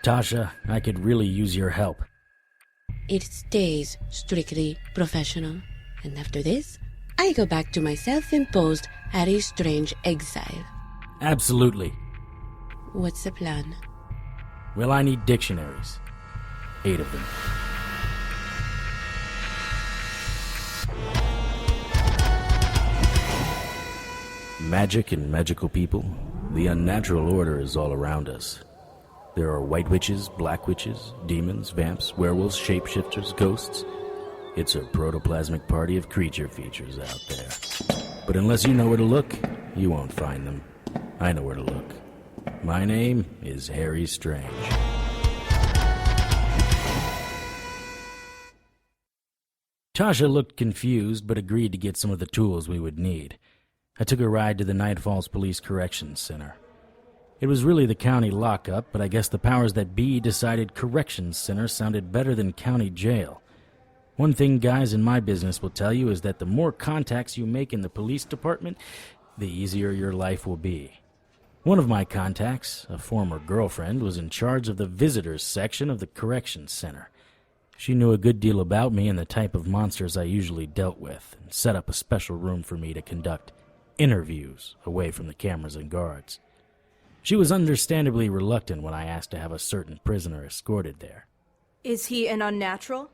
Tasha, I could really use your help. It stays strictly professional. And after this, I go back to my self-imposed Harry Strange exile. Absolutely. What's the plan? Well, I need dictionaries. 8 of them. Magic and magical people. The unnatural order is all around us. There are white witches, black witches, demons, vamps, werewolves, shapeshifters, ghosts. It's a protoplasmic party of creature features out there. But unless you know where to look, you won't find them. I know where to look. My name is Harry Strange. Tasha looked confused, but agreed to get some of the tools we would need. I took a ride to the Night Falls Police Corrections Center. It was really the county lockup, but I guess the powers that be decided corrections center sounded better than county jail. One thing guys in my business will tell you is that the more contacts you make in the police department, the easier your life will be. One of my contacts, a former girlfriend, was in charge of the visitors section of the corrections center. She knew a good deal about me and the type of monsters I usually dealt with, and set up a special room for me to conduct interviews away from the cameras and guards. She was understandably reluctant when I asked to have a certain prisoner escorted there. Is he an unnatural?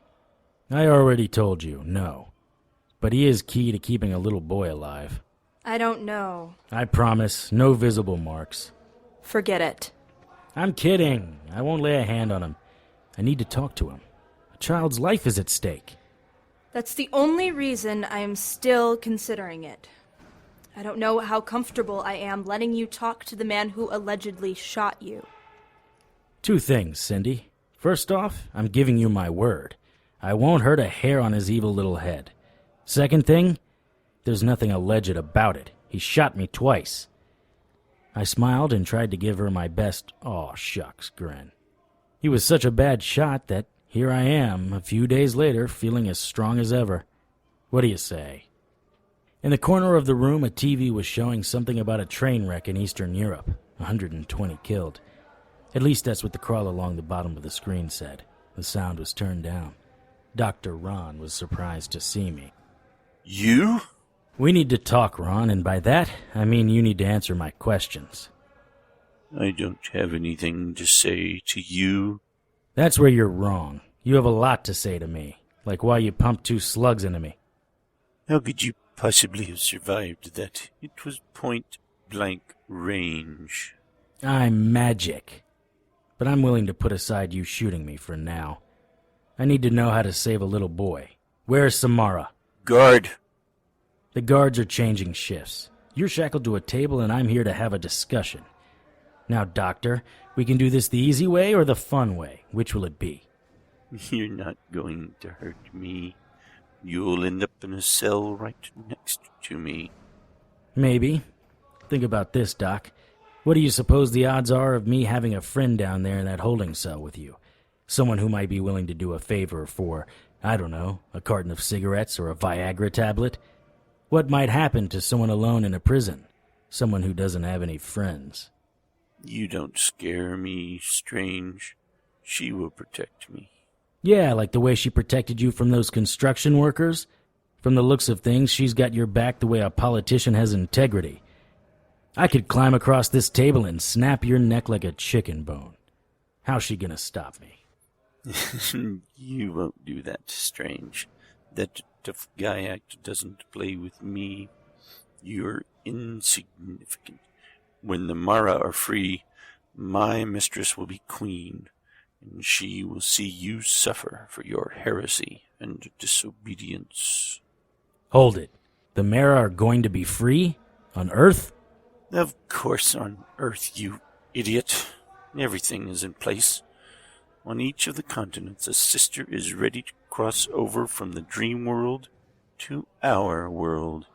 I already told you, no. But he is key to keeping a little boy alive. I don't know. I promise, no visible marks. Forget it. I'm kidding. I won't lay a hand on him. I need to talk to him. A child's life is at stake. That's the only reason I am still considering it. I don't know how comfortable I am letting you talk to the man who allegedly shot you. 2 things, Cindy. First off, I'm giving you my word. I won't hurt a hair on his evil little head. Second thing, there's nothing alleged about it. He shot me twice. I smiled and tried to give her my best "aw shucks" grin. He was such a bad shot that here I am, a few days later, feeling as strong as ever. What do you say? In the corner of the room, a TV was showing something about a train wreck in Eastern Europe. 120 killed. At least that's what the crawl along the bottom of the screen said. The sound was turned down. Dr. Ron was surprised to see me. You? We need to talk, Ron, and by that, I mean you need to answer my questions. I don't have anything to say to you. That's where you're wrong. You have a lot to say to me, like why you pumped 2 slugs into me. How could you possibly have survived that? It was point-blank range. I'm magic. But I'm willing to put aside you shooting me for now. I need to know how to save a little boy. Where's Samara? Guard! The guards are changing shifts. You're shackled to a table and I'm here to have a discussion. Now, Doctor, we can do this the easy way or the fun way. Which will it be? You're not going to hurt me. You'll end up in a cell right next to me. Maybe. Think about this, Doc. What do you suppose the odds are of me having a friend down there in that holding cell with you? Someone who might be willing to do a favor for, I don't know, a carton of cigarettes or a Viagra tablet? What might happen to someone alone in a prison? Someone who doesn't have any friends. You don't scare me, Strange. She will protect me. Yeah, like the way she protected you from those construction workers? From the looks of things, she's got your back the way a politician has integrity. I could climb across this table and snap your neck like a chicken bone. How's she gonna stop me? You won't do that, Strange. That tough guy act doesn't play with me. You're insignificant. When the Mara are free, my mistress will be queen, and she will see you suffer for your heresy and disobedience. Hold it. The Mara are going to be free? On Earth? Of course on Earth, you idiot. Everything is in place. On each of the continents, a sister is ready to cross over from the dream world to our world.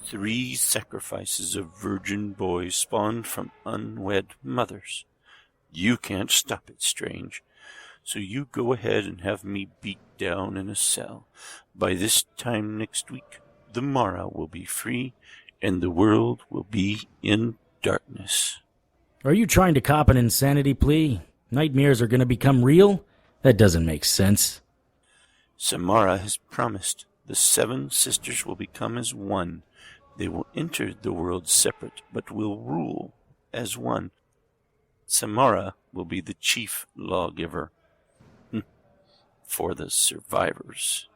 3 sacrifices of virgin boys spawned from unwed mothers. You can't stop it, Strange. So you go ahead and have me beat down in a cell. By this time next week, the Mara will be free, and the world will be in darkness. Are you trying to cop an insanity plea? Nightmares are going to become real? That doesn't make sense. Samara has promised the 7 sisters will become as one. They will enter the world separate, but will rule as one. Samara will be the chief lawgiver. For the survivors.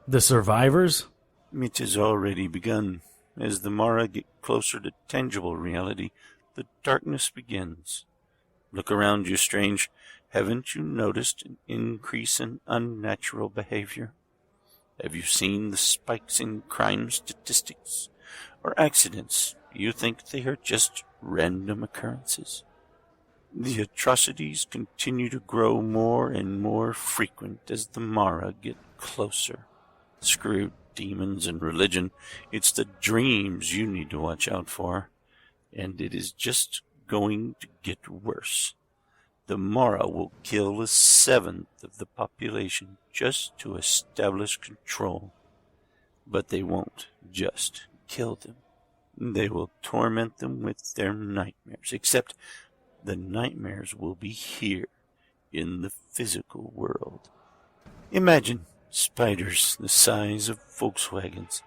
The survivors? It has already begun. As the Mara get closer to tangible reality, the darkness begins. Look around you, Strange. Haven't you noticed an increase in unnatural behavior? Have you seen the spikes in crime statistics? Or accidents? You think they are just random occurrences? The atrocities continue to grow more and more frequent as the Mara get closer. Screw demons and religion. It's the dreams you need to watch out for. And it is just going to get worse. The Mara will kill 1/7 of the population just to establish control. But they won't just kill them. They will torment them with their nightmares, except the nightmares will be here in the physical world. Imagine spiders the size of Volkswagens,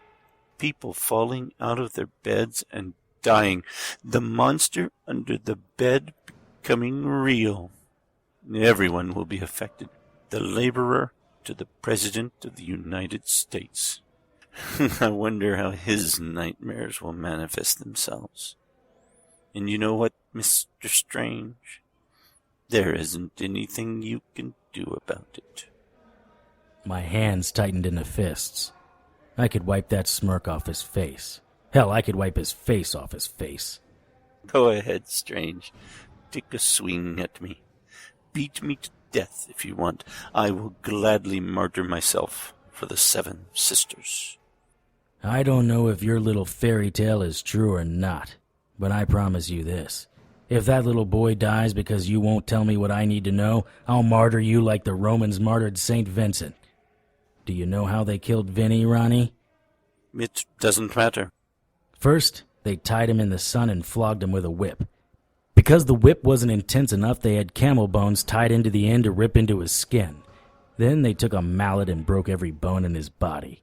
people falling out of their beds and dying, the monster under the bed becoming real. Everyone will be affected, the laborer to the President of the United States. I wonder how his nightmares will manifest themselves. And you know what, Mr. Strange? There isn't anything you can do about it. My hands tightened into fists. I could wipe that smirk off his face. Hell, I could wipe his face off his face. Go ahead, Strange. Take a swing at me. Beat me to death if you want. I will gladly martyr myself for the 7 sisters. I don't know if your little fairy tale is true or not, but I promise you this. If that little boy dies because you won't tell me what I need to know, I'll martyr you like the Romans martyred St. Vincent. Do you know how they killed Vinny, Ronnie? It doesn't matter. First, they tied him in the sun and flogged him with a whip. Because the whip wasn't intense enough, they had camel bones tied into the end to rip into his skin. Then they took a mallet and broke every bone in his body.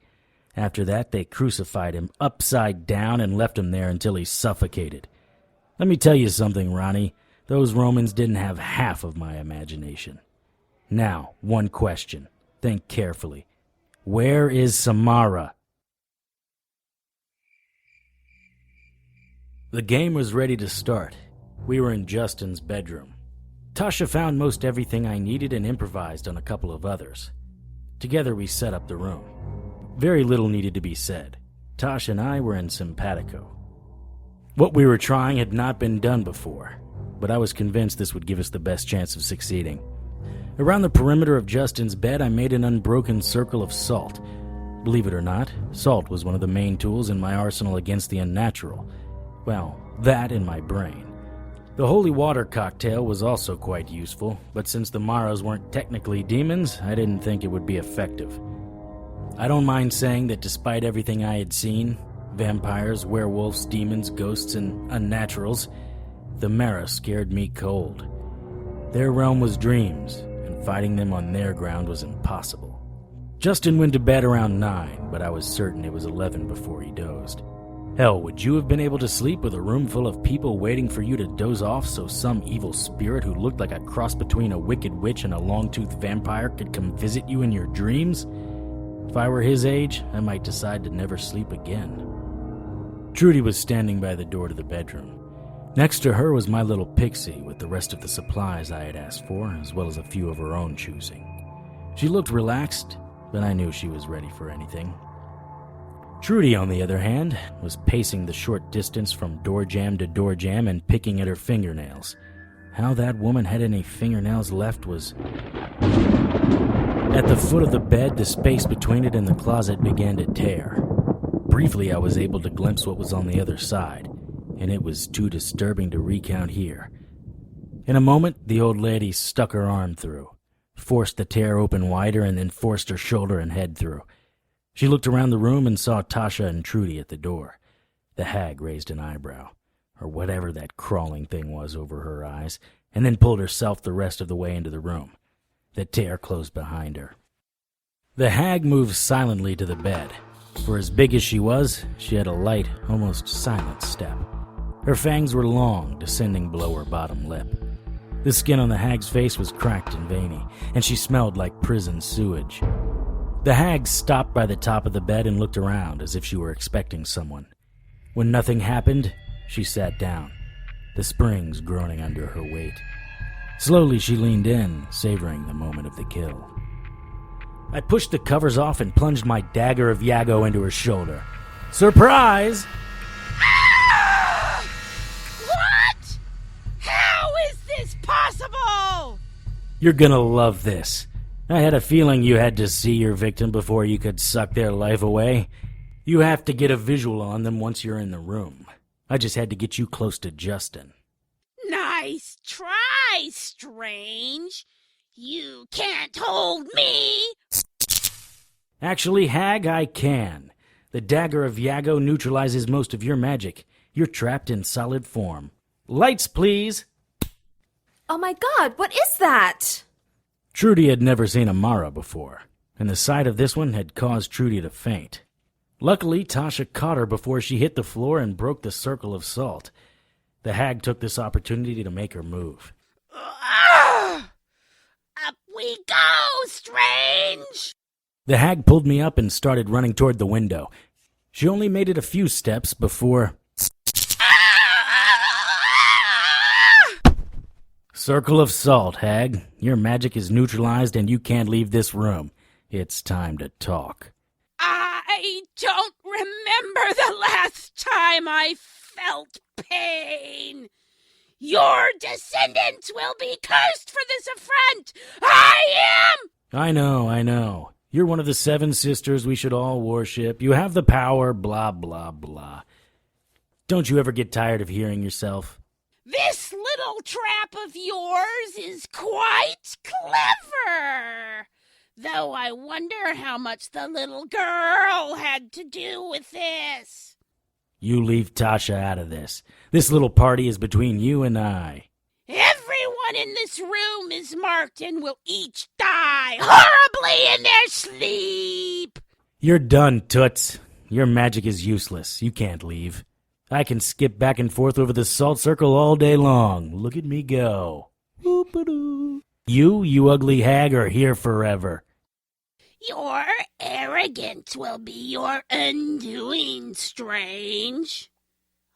After that, they crucified him upside down and left him there until he suffocated. Let me tell you something, Ronnie. Those Romans didn't have half of my imagination. Now, one question. Think carefully. Where is Samara? The game was ready to start. We were in Johnston's bedroom. Tasha found most everything I needed and improvised on a couple of others. Together we set up the room. Very little needed to be said. Tasha and I were in simpatico. What we were trying had not been done before, but I was convinced this would give us the best chance of succeeding. Around the perimeter of Johnston's bed, I made an unbroken circle of salt. Believe it or not, salt was one of the main tools in my arsenal against the unnatural. Well, that in my brain. The holy water cocktail was also quite useful, but since the Maras weren't technically demons, I didn't think it would be effective. I don't mind saying that despite everything I had seen, vampires, werewolves, demons, ghosts, and unnaturals, the Mara scared me cold. Their realm was dreams, and fighting them on their ground was impossible. Justin went to bed around 9, but I was certain it was 11 before he dozed. Hell, would you have been able to sleep with a room full of people waiting for you to doze off so some evil spirit who looked like a cross between a wicked witch and a long-toothed vampire could come visit you in your dreams? If I were his age, I might decide to never sleep again. Trudy was standing by the door to the bedroom. Next to her was my little pixie with the rest of the supplies I had asked for, as well as a few of her own choosing. She looked relaxed, but I knew she was ready for anything. Trudy, on the other hand, was pacing the short distance from door jamb to door jamb and picking at her fingernails. How that woman had any fingernails left was... At the foot of the bed, the space between it and the closet began to tear. Briefly, I was able to glimpse what was on the other side, and it was too disturbing to recount here. In a moment, the old lady stuck her arm through, forced the tear open wider, and then forced her shoulder and head through. She looked around the room and saw Tasha and Trudy at the door. The hag raised an eyebrow, or whatever that crawling thing was over her eyes, and then pulled herself the rest of the way into the room. The tear closed behind her. The hag moved silently to the bed. For as big as she was, she had a light, almost silent step. Her fangs were long, descending below her bottom lip. The skin on the hag's face was cracked and veiny, and she smelled like prison sewage. The hag stopped by the top of the bed and looked around as if she were expecting someone. When nothing happened, she sat down, the springs groaning under her weight. Slowly she leaned in, savoring the moment of the kill. I pushed the covers off and plunged my dagger of Yago into her shoulder. Surprise! Ah! What? How is this possible? You're gonna love this. I had a feeling you had to see your victim before you could suck their life away. You have to get a visual on them once you're in the room. I just had to get you close to Johnston. Nice try, Strange. You can't hold me. Actually, hag, I can. The dagger of Yago neutralizes most of your magic. You're trapped in solid form. Lights, please! Oh my god, what is that? Trudy had never seen a Mara before, and the sight of this one had caused Trudy to faint. Luckily, Tasha caught her before she hit the floor and broke the circle of salt. The hag took this opportunity to make her move. Up we go, Strange! The hag pulled me up and started running toward the window. She only made it a few steps before... Circle of salt, hag. Your magic is neutralized and you can't leave this room. It's time to talk. I don't remember the last time I felt pain. Your descendants will be cursed for this affront. I am! I know. You're one of the 7 sisters we should all worship. You have the power, blah, blah, blah. Don't you ever get tired of hearing yourself? This little trap of yours is quite clever. Though I wonder how much the little girl had to do with this. You leave Tasha out of this. This little party is between you and I. Everyone in this room is marked and will each die horribly in their sleep. You're done, Toots. Your magic is useless. You can't leave. I can skip back and forth over the salt circle all day long. Look at me go. Boop-a-doo. You ugly hag, are here forever. Your arrogance will be your undoing, Strange.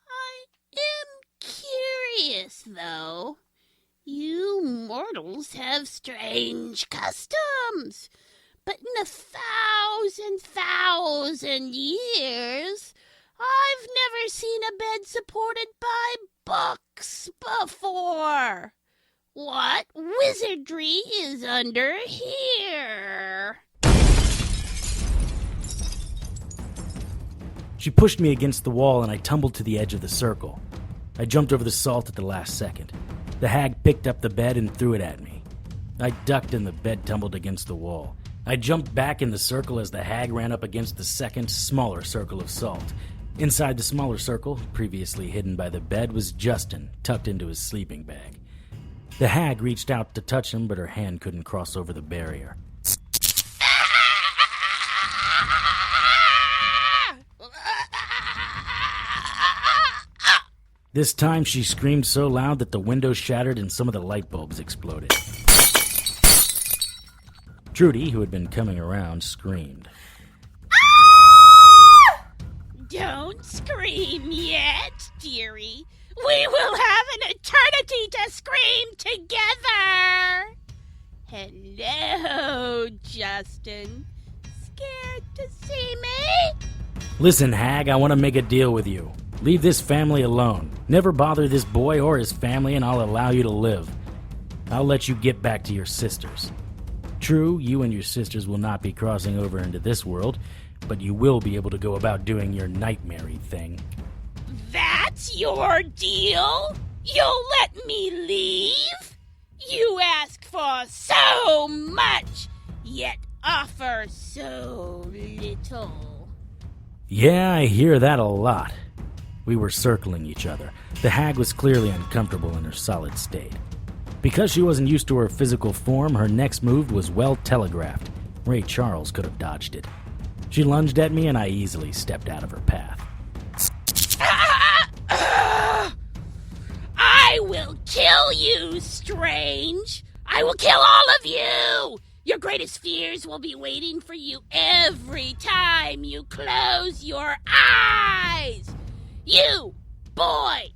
I am curious, though. You mortals have strange customs, but in 1,000 years, I've never seen a bed supported by books before. What wizardry is under here? She pushed me against the wall and I tumbled to the edge of the circle. I jumped over the salt at the last second. The hag picked up the bed and threw it at me. I ducked and the bed tumbled against the wall. I jumped back in the circle as the hag ran up against the second, smaller circle of salt. Inside the smaller circle, previously hidden by the bed, was Johnston, tucked into his sleeping bag. The hag reached out to touch him, but her hand couldn't cross over the barrier. This time she screamed so loud that the window shattered and some of the light bulbs exploded. Trudy, who had been coming around, screamed. Don't scream yet, dearie. We will have an eternity to scream together. Hello, Johnston. Scared to see me? Listen, hag, I want to make a deal with you. Leave this family alone. Never bother this boy or his family, and I'll allow you to live. I'll let you get back to your sisters. True, you and your sisters will not be crossing over into this world, but you will be able to go about doing your nightmare-y thing. That's your deal? You'll let me leave? You ask for so much, yet offer so little. Yeah, I hear that a lot. We were circling each other. The hag was clearly uncomfortable in her solid state. Because she wasn't used to her physical form, her next move was well telegraphed. Ray Charles could have dodged it. She lunged at me, and I easily stepped out of her path. I will kill you, Strange. I will kill all of you. Your greatest fears will be waiting for you every time you close your eyes. You, boy,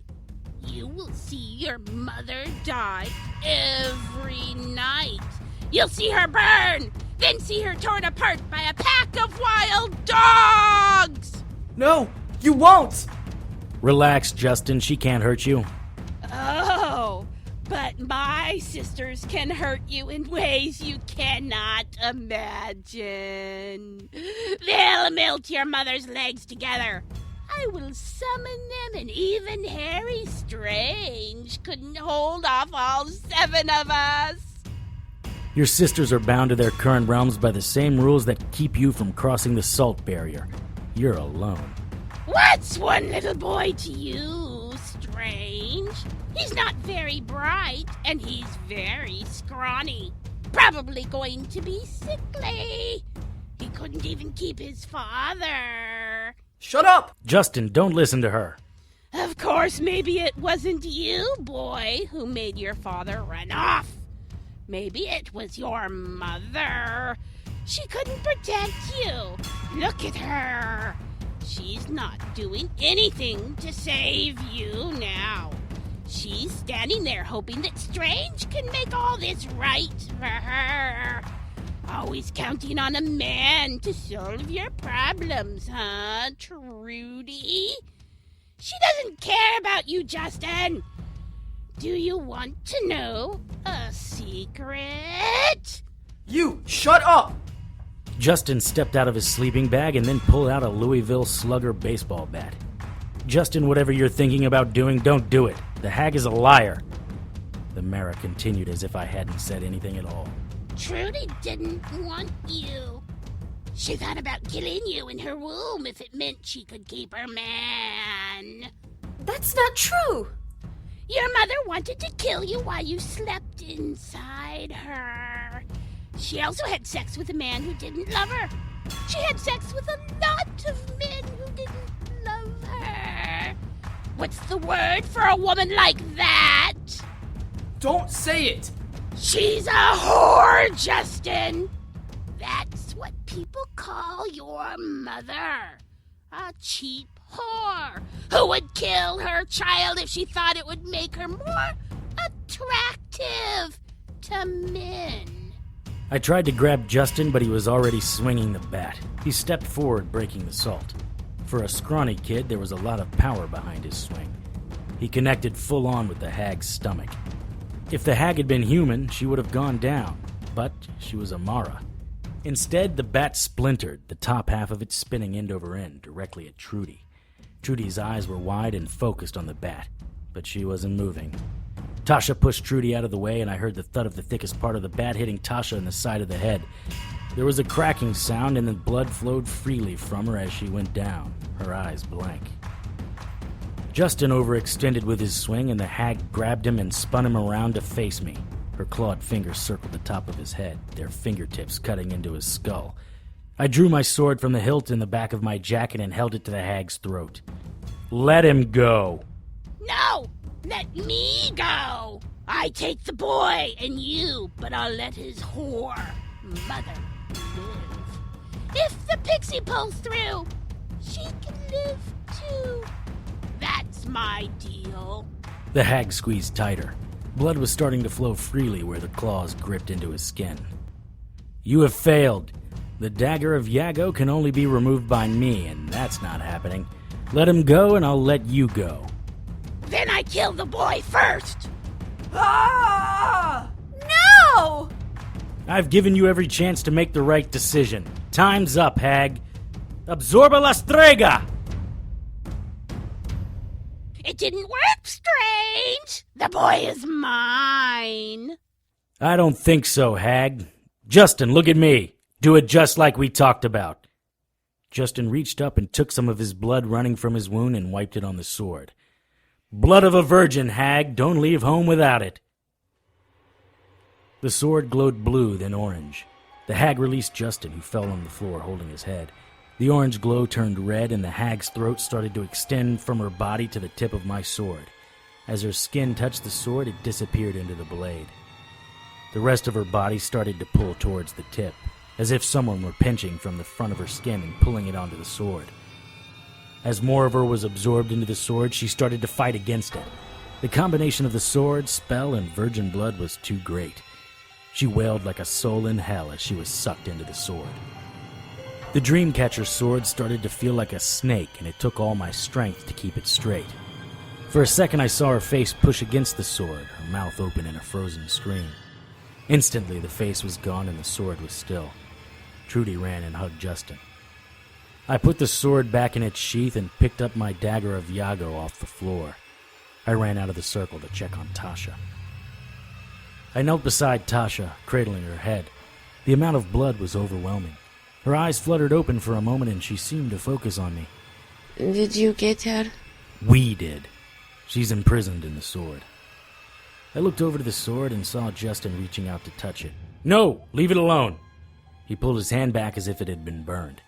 you will see your mother die every night. You'll see her burn, then see her torn apart by a pack of wild dogs. No, you won't! Relax, Justin. She can't hurt you. Oh, but my sisters can hurt you in ways you cannot imagine. They'll melt your mother's legs together. I will summon them, and even Harry Strange couldn't hold off all 7 of us. Your sisters are bound to their current realms by the same rules that keep you from crossing the salt barrier. You're alone. What's one little boy to you, Strange? He's not very bright, and he's very scrawny. Probably going to be sickly. He couldn't even keep his father. Shut up! Justin, don't listen to her. Of course, maybe it wasn't you, boy, who made your father run off. Maybe it was your mother. She couldn't protect you. Look at her. She's not doing anything to save you now. She's standing there hoping that Strange can make all this right for her. Always counting on a man to solve your problems, huh, Trudy? She doesn't care about you, Justin. Do you want to know a secret? You, shut up! Justin stepped out of his sleeping bag and then pulled out a Louisville Slugger baseball bat. Justin, whatever you're thinking about doing, don't do it. The hag is a liar. The Mara continued as if I hadn't said anything at all. Trudy didn't want you. She thought about killing you in her womb if it meant she could keep her man. That's not true. Your mother wanted to kill you while you slept inside her. She also had sex with a man who didn't love her. She had sex with a lot of men who didn't love her. What's the word for a woman like that? Don't say it! She's a whore, Justin. That's what people call your mother. A cheap whore who would kill her child if she thought it would make her more attractive to men. I tried to grab Justin, but he was already swinging the bat. He stepped forward, breaking the salt. For a scrawny kid, there was a lot of power behind his swing. He connected full on with the hag's stomach. If the hag had been human, she would have gone down, but she was a Mara. Instead, the bat splintered, the top half of it spinning end over end, directly at Trudy. Trudy's eyes were wide and focused on the bat, but she wasn't moving. Tasha pushed Trudy out of the way, and I heard the thud of the thickest part of the bat hitting Tasha in the side of the head. There was a cracking sound, and then blood flowed freely from her as she went down, her eyes blank. Justin overextended with his swing, and the hag grabbed him and spun him around to face me. Her clawed fingers circled the top of his head, their fingertips cutting into his skull. I drew my sword from the hilt in the back of my jacket and held it to the hag's throat. Let him go. No! Let me go! I take the boy and you, but I'll let his whore mother live. If the pixie pulls through, she can live too. That's my deal. The hag squeezed tighter. Blood was starting to flow freely where the claws gripped into his skin. You have failed. The dagger of Yago can only be removed by me, and that's not happening. Let him go, and I'll let you go. Then I kill the boy first. Ah! No! I've given you every chance to make the right decision. Time's up, hag. Absorba la strega! It didn't work, Strange. The boy is mine. I don't think so, hag. Justin, look at me. Do it just like we talked about. Justin reached up and took some of his blood running from his wound and wiped it on the sword. Blood of a virgin, hag. Don't leave home without it. The sword glowed blue, then orange. The hag released Johnston, who fell on the floor holding his head. The orange glow turned red, and the hag's throat started to extend from her body to the tip of my sword. As her skin touched the sword, it disappeared into the blade. The rest of her body started to pull towards the tip, as if someone were pinching from the front of her skin and pulling it onto the sword. As more of her was absorbed into the sword, she started to fight against it. The combination of the sword, spell, and virgin blood was too great. She wailed like a soul in hell as she was sucked into the sword. The Dreamcatcher's sword started to feel like a snake, and it took all my strength to keep it straight. For a second I saw her face push against the sword, her mouth open in a frozen scream. Instantly the face was gone and the sword was still. Trudy ran and hugged Johnston. I put the sword back in its sheath and picked up my dagger of Iago off the floor. I ran out of the circle to check on Tasha. I knelt beside Tasha, cradling her head. The amount of blood was overwhelming. Her eyes fluttered open for a moment and she seemed to focus on me. Did you get her? We did. She's imprisoned in the sword. I looked over to the sword and saw Johnston reaching out to touch it. No! Leave it alone! He pulled his hand back as if it had been burned.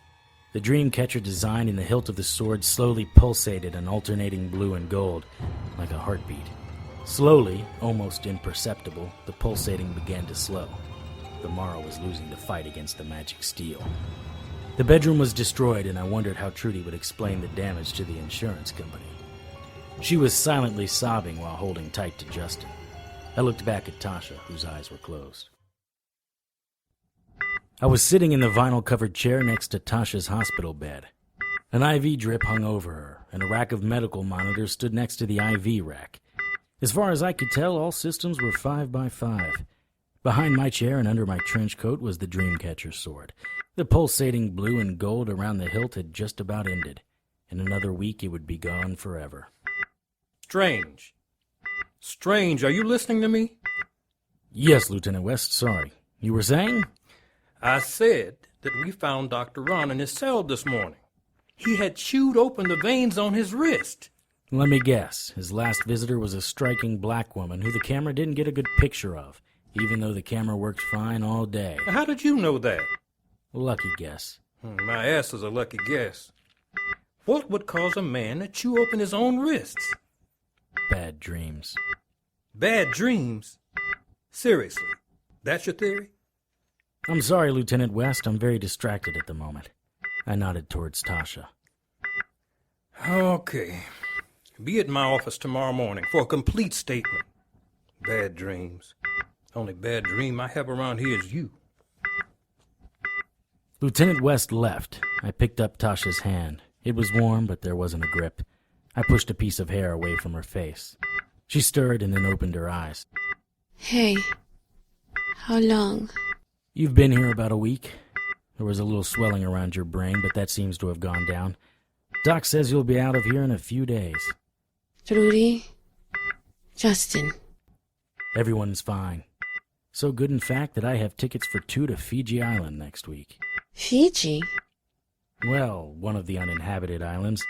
The Dreamcatcher design in the hilt of the sword slowly pulsated an alternating blue and gold, like a heartbeat. Slowly, almost imperceptible, the pulsating began to slow. The Mara was losing the fight against the magic steel. The bedroom was destroyed, and I wondered how Trudy would explain the damage to the insurance company. She was silently sobbing while holding tight to Johnston. I looked back at Tasha, whose eyes were closed. I was sitting in the vinyl-covered chair next to Tasha's hospital bed. An IV drip hung over her, and a rack of medical monitors stood next to the IV rack. As far as I could tell, all systems were 5 by 5. Behind my chair and under my trench coat was the Dreamcatcher's sword. The pulsating blue and gold around the hilt had just about ended. In another week, it would be gone forever. Strange. Strange, are you listening to me? Yes, Lieutenant West, sorry. You were saying? I said that we found Dr. Ron in his cell this morning. He had chewed open the veins on his wrist. Let me guess. His last visitor was a striking black woman who the camera didn't get a good picture of, even though the camera worked fine all day. How did you know that? Lucky guess. My ass is a lucky guess. What would cause a man to chew open his own wrists? Bad dreams. Bad dreams? Seriously, that's your theory? I'm sorry, Lieutenant West. I'm very distracted at the moment. I nodded towards Tasha. Okay. Be at my office tomorrow morning for a complete statement. Bad dreams. Only bad dream I have around here is you. Lieutenant West left. I picked up Tasha's hand. It was warm, but there wasn't a grip. I pushed a piece of hair away from her face. She stirred and then opened her eyes. Hey, how long? You've been here about a week. There was a little swelling around your brain, but that seems to have gone down. Doc says you'll be out of here in a few days. Trudy? Justin? Everyone's fine. So good, in fact, that I have tickets for 2 to Fiji Island next week. Fiji? Well, one of the uninhabited islands.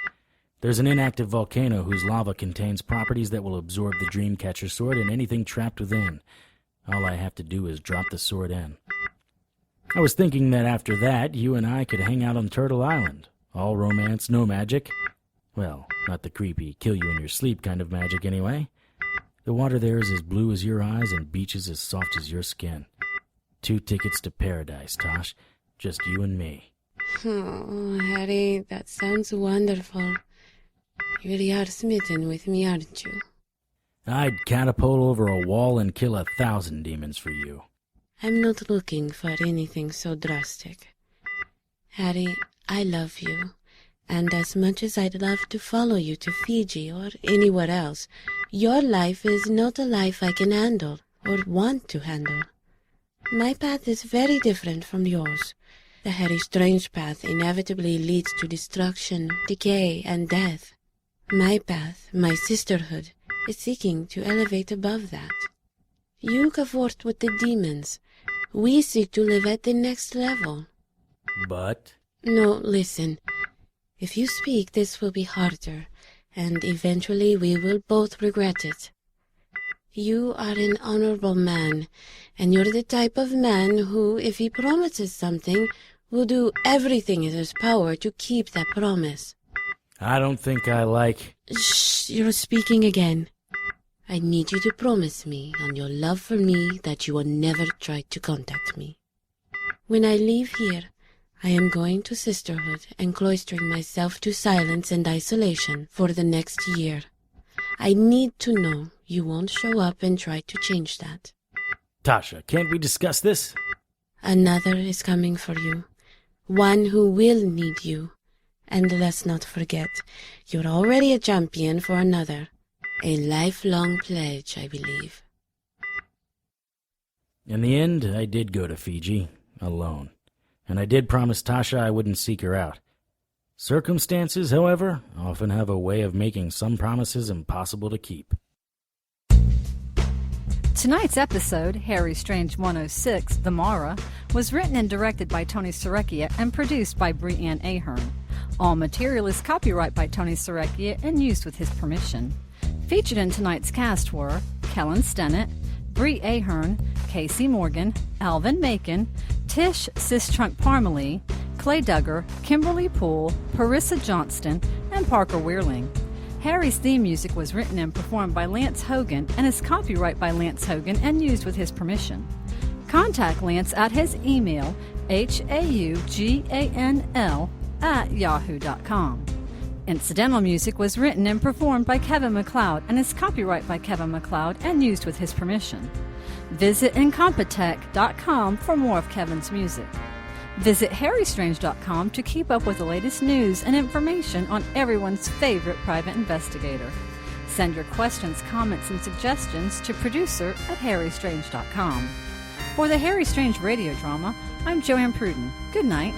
There's an inactive volcano whose lava contains properties that will absorb the Dreamcatcher sword and anything trapped within. All I have to do is drop the sword in. I was thinking that after that, you and I could hang out on Turtle Island. All romance, no magic. Well, not the creepy, kill you in your sleep kind of magic anyway. The water there is as blue as your eyes and beaches as soft as your skin. 2 tickets to paradise, Tosh. Just you and me. Oh, Harry, that sounds wonderful. You really are smitten with me, aren't you? I'd catapult over a wall and kill 1,000 demons for you. I'm not looking for anything so drastic. Harry, I love you, and as much as I'd love to follow you to Fiji or anywhere else, your life is not a life I can handle or want to handle. My path is very different from yours. The Harry Strange path inevitably leads to destruction, decay, and death. My path, my sisterhood, is seeking to elevate above that. You cavort with the demons. We seek to live at the next level. But? No, listen. If you speak, this will be harder, and eventually we will both regret it. You are an honorable man, And you're the type of man who, if he promises something, will do everything in his power to keep that promise. I don't think I like... Shh, you're speaking again. I need you to promise me, on your love for me, that you will never try to contact me. When I leave here, I am going to sisterhood and cloistering myself to silence and isolation for the next year. I need to know you won't show up and try to change that. Tasha, can't we discuss this? Another is coming for you. One who will need you. And let's not forget, you're already a champion for another. A lifelong pledge, I believe. In the end, I did go to Fiji, alone. And I did promise Tasha I wouldn't seek her out. Circumstances, however, often have a way of making some promises impossible to keep. Tonight's episode, Harry Strange 106, The Mara, was written and directed by Tony Serecchia and produced by Brianne Ahearn. All material is copyright by Tony Serecchia and used with his permission. Featured in tonight's cast were Kellen Stennett, Bree Ahearn, Casey Morgan, Alvin Macon, Tisch Cistrunk-Parmelee, Clay Duggar, Kimberly Poole, Parisa Johnston, and Parker Wierling. Harry's theme music was written and performed by Lance Hogan and is copyright by Lance Hogan and used with his permission. Contact Lance at his email, hauganl@yahoo.com. Incidental music was written and performed by Kevin MacLeod and is copyright by Kevin MacLeod and used with his permission. Visit Incompetech.com for more of Kevin's music. Visit HarryStrange.com to keep up with the latest news and information on everyone's favorite private investigator. Send your questions, comments, and suggestions to producer@HarryStrange.com. For the Harry Strange radio drama, I'm Jo Ann Pruden. Good night.